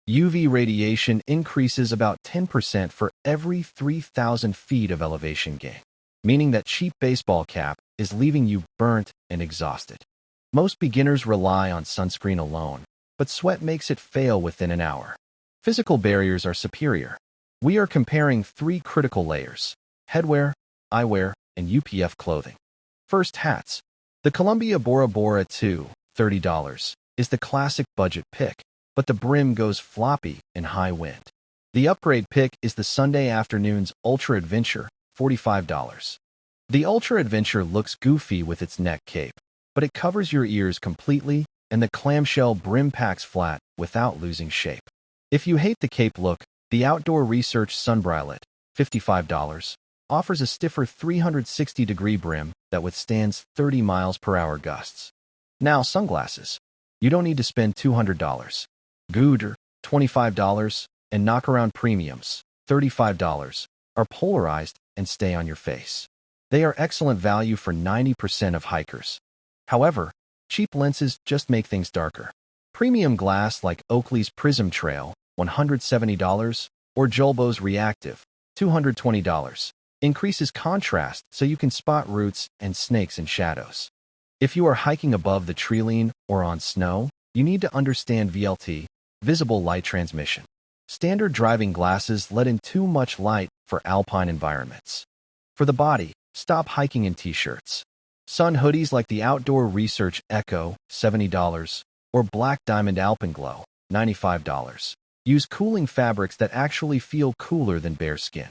UV radiation increases about 10% for every 3,000 feet of elevation gain, meaning that cheap baseball cap is leaving you burnt and exhausted. Most beginners rely on sunscreen alone, but sweat makes it fail within an hour. Physical barriers are superior. We are comparing three critical layers: headwear, eyewear, and UPF clothing. First, hats. The Columbia Bora Bora 2, $30, is the classic budget pick, but the brim goes floppy in high wind. The upgrade pick is the Sunday Afternoon's Ultra Adventure, $45. The Ultra Adventure looks goofy with its neck cape, but it covers your ears completely, and the clamshell brim packs flat without losing shape. If you hate the cape look, the Outdoor Research Sunbralette, $55, offers a stiffer 360-degree brim that withstands 30 miles per hour gusts. Now, sunglasses. You don't need to spend $200. Goodr, $25, and Knockaround Premiums, $35, are polarized and stay on your face. They are excellent value for 90% of hikers. However, cheap lenses just make things darker. Premium glass like Oakley's Prism Trail, $170, or Julbo's Reactive, $220, increases contrast so you can spot roots and snakes in shadows. If you are hiking above the treeline or on snow, you need to understand VLT, visible light transmission. Standard driving glasses let in too much light for alpine environments. For the body, stop hiking in t-shirts. Sun hoodies like the Outdoor Research Echo, $70, or Black Diamond Alpenglow, $95. Use cooling fabrics that actually feel cooler than bare skin.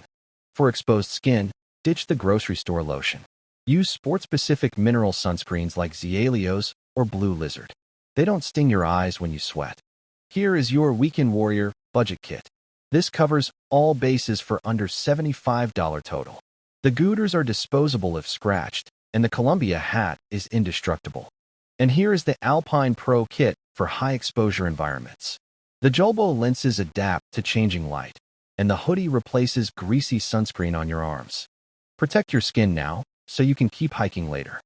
For exposed skin, ditch the grocery store lotion. Use sport-specific mineral sunscreens like Zealios or Blue Lizard. They don't sting your eyes when you sweat. Here is your Weekend Warrior budget kit. This covers all bases for under $75 total. The Goodrs are disposable if scratched, and the Columbia hat is indestructible. And here is the Alpine Pro kit for high-exposure environments. The Julbo lenses adapt to changing light, and the hoodie replaces greasy sunscreen on your arms. Protect your skin now, so you can keep hiking later.